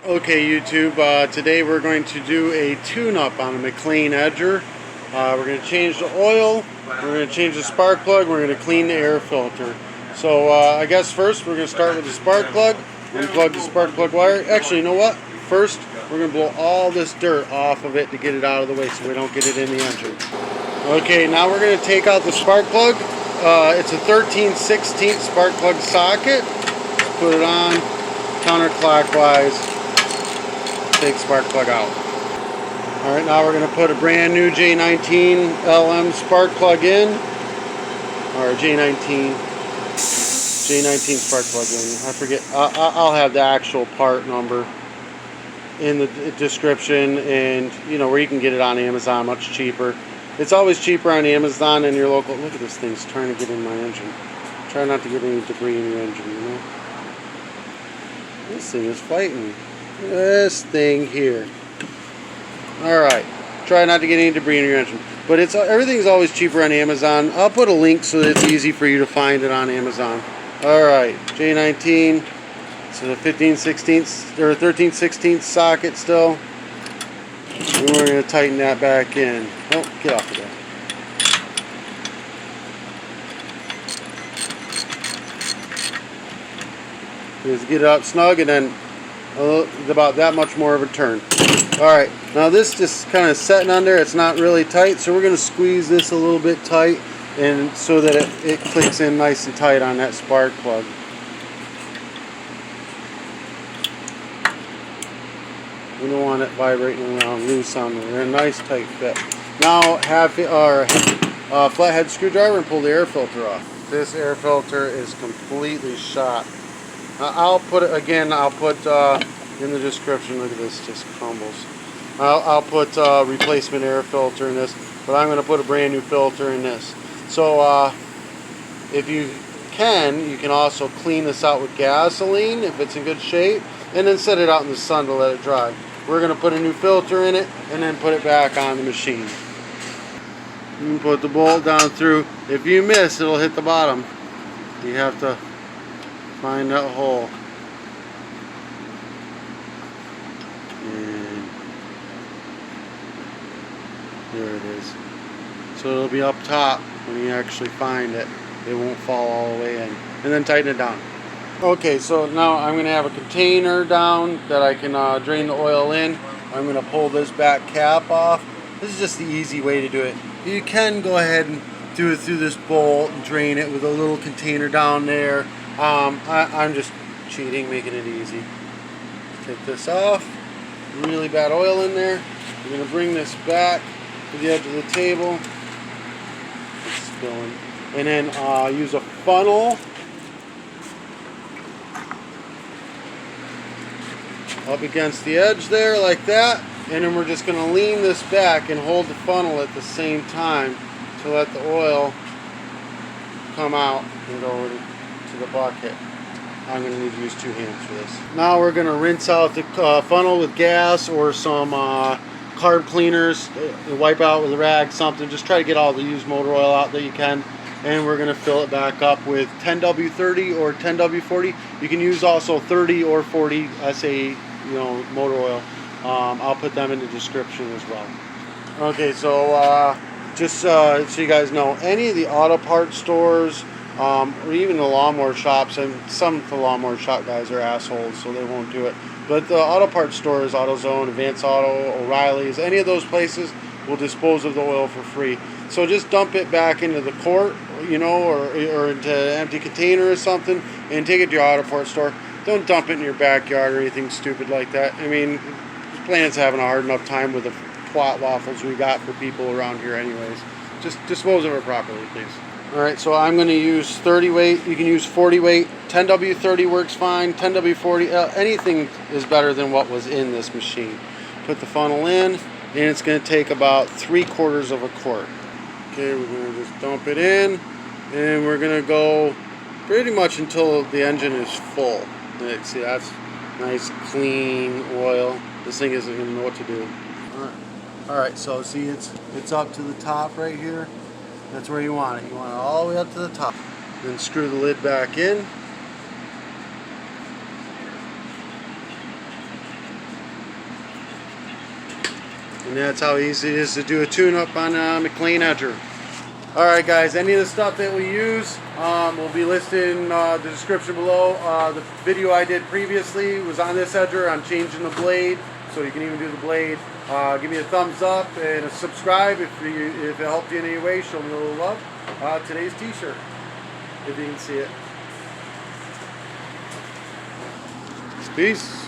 Okay, YouTube, today we're going to do a tune-up on a Mclane edger. We're going to change the oil, we're going to change the spark plug, we're going to clean the air filter. So I guess first we're going to start with the spark plug, unplug the spark plug wire. Actually, you know what? First, we're going to blow all this dirt off of it to get it out of the way so we don't get it in the engine. Okay, now we're going to take out the spark plug. It's a 13/16 spark plug socket. Put it on counterclockwise. Take spark plug out. Alright, now we're going to put a brand new J19 LM spark plug in, or J19 spark plug in. I forget, I'll have the actual part number in the description, and you know where you can get it on Amazon, much cheaper. It's always cheaper on Amazon than your local. Look at this thing, it's trying to get in my engine. Try not to get any debris in your engine, you know. This thing is fighting. This thing here. Alright, try not to get any debris in your engine. But everything's always cheaper on Amazon. I'll put a link so that it's easy for you to find it on Amazon. Alright, J19. So the 15/16 or 13/16 socket still. And we're going to tighten that back in. Oh, get off of there. Just get it out snug and then about that much more of a turn. Alright, now this just kind of setting on there, it's not really tight, so we're going to squeeze this a little bit tight and so that it clicks in nice and tight on that spark plug. We don't want it vibrating around loose on there. A nice tight fit. Now have our flathead screwdriver and pull the air filter off. This air filter is completely shot. I'll put it again. I'll put in the description. Look at this, just crumbles. I'll put replacement air filter in this, but I'm going to put a brand new filter in this. So if you can also clean this out with gasoline if it's in good shape, and then set it out in the sun to let it dry. We're going to put a new filter in it and then put it back on the machine. You can put the bolt down through. If you miss, it'll hit the bottom. You have to find that hole. And there it is. So it'll be up top when you actually find it. It won't fall all the way in. And then tighten it down. Okay, so now I'm going to have a container down that I can drain the oil in. I'm going to pull this back cap off. This is just the easy way to do it. You can go ahead and do it through this bolt and drain it with a little container down there. I'm just cheating, making it easy. Take this off. Really bad oil in there. We're going to bring this back to the edge of the table. It's spilling. And then use a funnel up against the edge there like that. And then we're just going to lean this back and hold the funnel at the same time to let the oil come out and go over to the bucket. I'm going to need to use two hands for this. Now we're going to rinse out the funnel with gas or some carb cleaners. Wipe out with a rag, something. Just try to get all the used motor oil out that you can. And we're going to fill it back up with 10W30 or 10W40. You can use also 30 or 40 SA, motor oil. I'll put them in the description as well. Okay, so just so you guys know, any of the auto parts stores, or even the lawnmower shops, and some of the lawnmower shop guys are assholes, so they won't do it. But the auto parts stores, AutoZone, Advance Auto, O'Reilly's, any of those places will dispose of the oil for free. So just dump it back into the quart, or into an empty container or something, and take it to your auto parts store. Don't dump it in your backyard or anything stupid like that. I mean, this planet's having a hard enough time with the twat waffles we got for people around here anyways. Just dispose of it properly, please. Alright, so I'm going to use 30 weight. You can use 40 weight. 10W30 works fine. 10W40, anything is better than what was in this machine. Put the funnel in, and it's going to take about 3/4 of a quart. Okay, we're going to just dump it in, and we're going to go pretty much until the engine is full. See, that's nice, clean oil. This thing isn't going to know what to do. Alright, so see, it's up to the top right here. That's where you want it. You want it all the way up to the top. Then screw the lid back in. And that's how easy it is to do a tune-up on a Mclane edger. Alright guys, any of the stuff that we use will be listed in the description below. The video I did previously was on this edger on changing the blade, so you can even do the blade. Give me a thumbs up and a subscribe if it helped you in any way. Show me a little love. Today's t-shirt, if you can see it. Peace.